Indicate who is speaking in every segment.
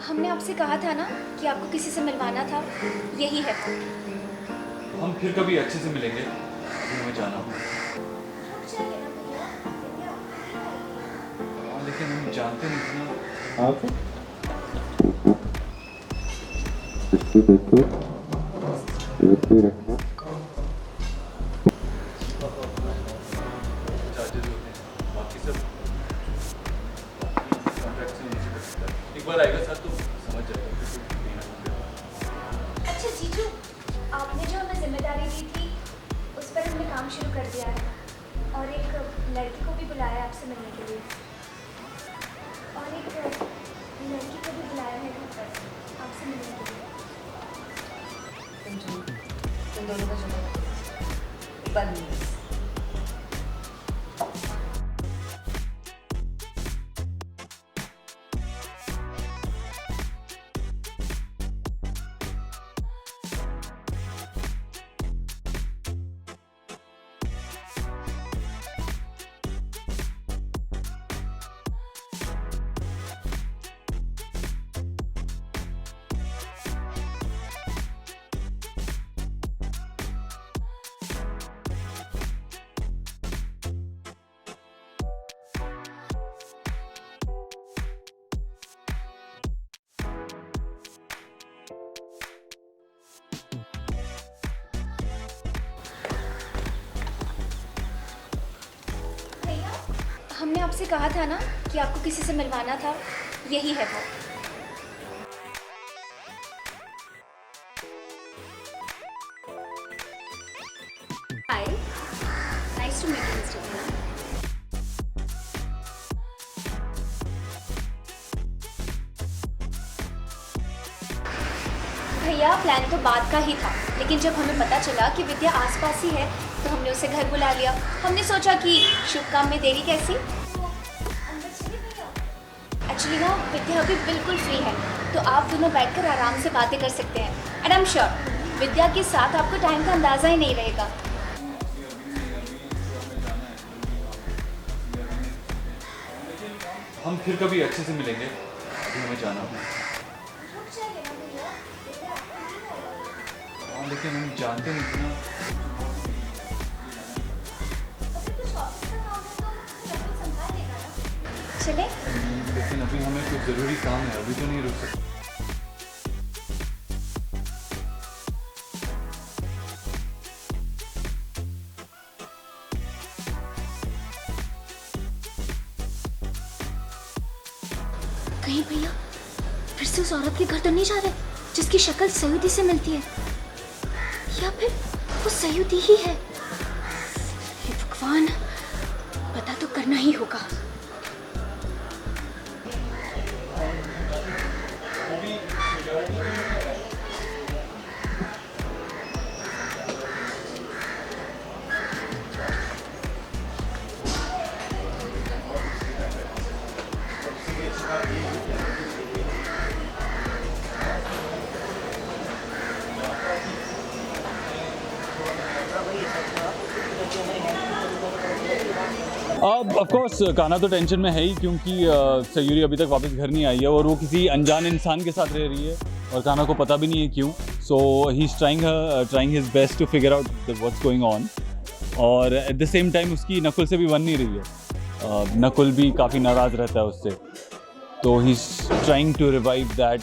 Speaker 1: हमने आपसे कहा था ना कि आपको किसी से मिलवाना था, यही है वो।
Speaker 2: हम फिर कभी अच्छे से मिलेंगे, अभी हमें जाना होगा। हाँ, लेकिन हम जानते नहीं थे ना।
Speaker 3: आप
Speaker 2: चार्जेस होते हैं, बाकी सब कॉन्ट्रैक्ट से मुझे पता है। एक बार आएगा सर तो समझ जाएगा कि कुछ देना होगा।
Speaker 1: अच्छा जीजू, आपने जो हमें जिम्मेदारी दी थी उस पर हमने काम शुरू कर दिया है और एक लड़की को भी बुलाया है आपसे मिलने के लिए, और एक लड़की को भी बुलाया है घर पर आपसे मिलने के लिए।
Speaker 4: तुम दोनों का चलो एक बार मिलो।
Speaker 1: भैया, हमने आपसे कहा था ना कि आपको किसी से मिलवाना था, यही है वो। Hi, nice to meet you mister भैया। भैया, प्लान तो बात का ही था, लेकिन जब हमें पता चला कि विद्या आसपास ही है तो हमने उसे घर बुला लिया। हमने सोचा कि शुभ काम में देरी कैसी। एक्चुअली ना विद्या अभी बिल्कुल फ्री है, तो आप दोनों बैठकर आराम से बातें कर सकते हैं। एंड आई एम श्योर विद्या के साथ आपको टाइम का अंदाज़ा ही नहीं रहेगा।
Speaker 2: हम फिर कभी अच्छे से मिलेंगे, अभी हमें जाना होगा। हाँ, लेकिन हम जानते नहीं थे ना।
Speaker 1: चले?
Speaker 2: लेकिन अभी हमें कुछ ज़रूरी काम है, अभी तो नहीं रुक सकते।
Speaker 1: कहीं भैया फिर से उस औरत के घर तो नहीं जा रहे जिसकी शक्ल सयूदी से मिलती है, या फिर वो सयूदी ही है? हे भगवान, पता तो करना ही होगा।
Speaker 2: अब ऑफ कोर्स कान्हा तो टेंशन में है ही, क्योंकि सयूरी अभी तक वापस घर नहीं आई है और वो किसी अनजान इंसान के साथ रह रही है और कान्हा को पता भी नहीं है क्यों। So he is trying his best to figure out what's going on, और एट द सेम टाइम उसकी नकुल से भी बन नहीं रही है। नकुल भी काफ़ी नाराज़ रहता है उससे, तो he is trying to revive that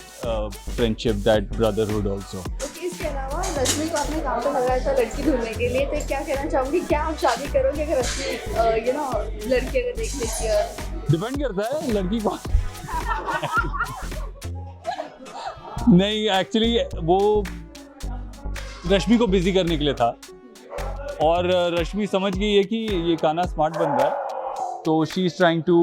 Speaker 2: friendship, that brotherhood also.
Speaker 5: इसके अलावा रश्मि को आपने काम पे लगाया था लड़की ढूंढने के लिए, तो क्या कहना चाहूँगी, क्या आप शादी करोगे अगर रश्मि लड़की अगर देख लेती है?
Speaker 2: डिपेंड करता है लड़की को। नहीं, एक्चुअली वो रश्मि को बिजी करने के लिए था, और रश्मि समझ गई है कि ये कान्हा स्मार्ट बन रहा है, तो शी इज़ ट्राइंग टू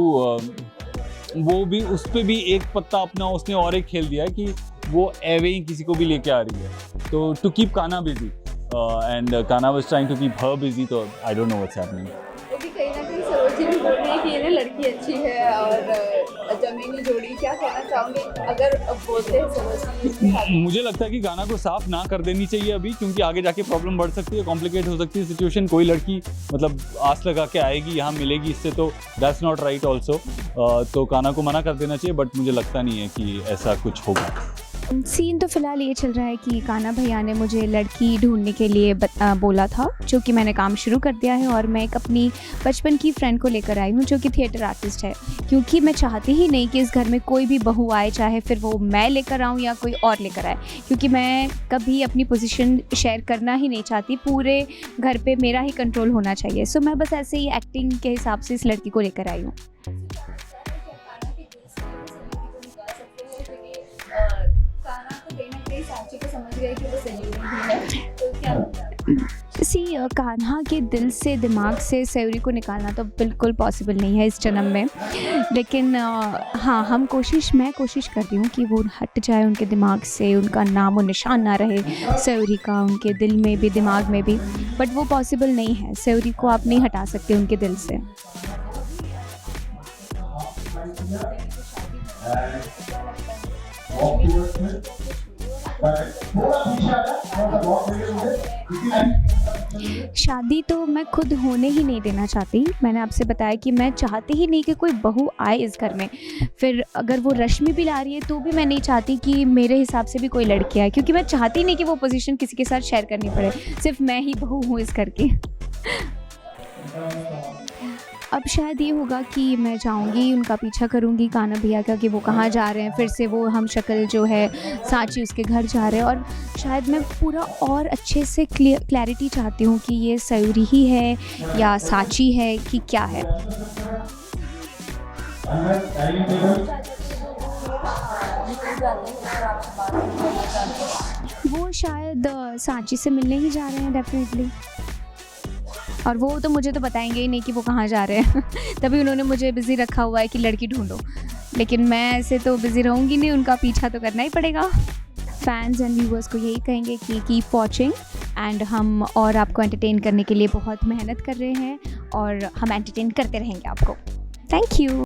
Speaker 2: वो भी उस पर भी एक पत्ता अपना उसने और एक खेल दिया है कि वो एवे ही किसी को भी लेके आ रही है, तो to keep Kanha busy, and Kanha was trying to keep her busy, तो I don't know what's happening.
Speaker 5: वो भी कहीं ना कहीं सरोज जी भी बोल रही है कि ये ना लड़की अच्छी है और जमीनी जोड़ी क्या कहना चाहोगे अगर बोलते हैं जबरदस्ती?
Speaker 2: मुझे लगता है कि गाना को साफ ना कर देनी चाहिए अभी, क्योंकि आगे जाके प्रॉब्लम बढ़ सकती है, कॉम्प्लिकेट हो सकती है सिचुएशन। कोई लड़की मतलब आस लगा के आएगी यहाँ मिलेगी इससे, तो दैट्स नॉट राइट ऑल्सो। तो कान्हा को मना कर देना चाहिए, बट मुझे लगता नहीं है कि ऐसा कुछ होगा।
Speaker 3: सीन तो फ़िलहाल ये चल रहा है कि कान्हा भैया ने मुझे लड़की ढूंढने के लिए बोला था, जो कि मैंने काम शुरू कर दिया है। और मैं एक अपनी बचपन की फ्रेंड को लेकर आई हूँ जो कि थिएटर आर्टिस्ट है, क्योंकि मैं चाहती ही नहीं कि इस घर में कोई भी बहू आए, चाहे फिर वो मैं लेकर आऊँ या कोई और लेकर आए, क्योंकि मैं कभी अपनी पोजीशन शेयर करना ही नहीं चाहती। पूरे घर पे मेरा ही कंट्रोल होना चाहिए। सो मैं बस ऐसे ही एक्टिंग के हिसाब से इस लड़की को लेकर आई हूँ।
Speaker 5: साक्षी को समझ गए कि वो सयूरी ही है, तो क्या लगता है?
Speaker 3: कान्हा के दिल से, दिमाग से सयूरी को निकालना तो बिल्कुल पॉसिबल नहीं है इस जन्म में। लेकिन हाँ, मैं कोशिश कर रही हूँ कि वो हट जाए उनके दिमाग से, उनका नाम और निशान ना रहे सयूरी का, उनके दिल में भी दिमाग में भी। बट वो पॉसिबल नहीं है, सयूरी को आप नहीं हटा सकते उनके दिल से। शादी तो मैं खुद होने ही नहीं देना चाहती। मैंने आपसे बताया कि मैं चाहती ही नहीं कि कोई बहू आए इस घर में। फिर अगर वो रश्मि भी ला रही है तो भी मैं नहीं चाहती कि मेरे हिसाब से भी कोई लड़की आए, क्योंकि मैं चाहती नहीं कि वो पोजीशन किसी के साथ शेयर करनी पड़े। सिर्फ मैं ही बहू हूँ इस घर की। अब शायद ये होगा कि मैं जाऊंगी, उनका पीछा करूंगी कान्हा भैया का कि वो कहाँ जा रहे हैं। फिर से वो हम शक्ल जो है सांची उसके घर जा रहे हैं, और शायद मैं पूरा और अच्छे से क्लैरिटी चाहती हूँ कि ये सयूरी ही है या सांची है कि क्या है। वो शायद सांची से मिलने ही जा रहे हैं डेफिनेटली, और वो तो मुझे तो बताएंगे ही नहीं कि वो कहाँ जा रहे हैं। तभी उन्होंने मुझे बिज़ी रखा हुआ है कि लड़की ढूंढो, लेकिन मैं ऐसे तो बिज़ी रहूँगी नहीं, उनका पीछा तो करना ही पड़ेगा। फैंस एंड व्यूअर्स को यही कहेंगे कि कीप वॉचिंग, एंड हम और आपको एंटरटेन करने के लिए बहुत मेहनत कर रहे हैं, और हम एंटरटेन करते रहेंगे आपको। Thank you.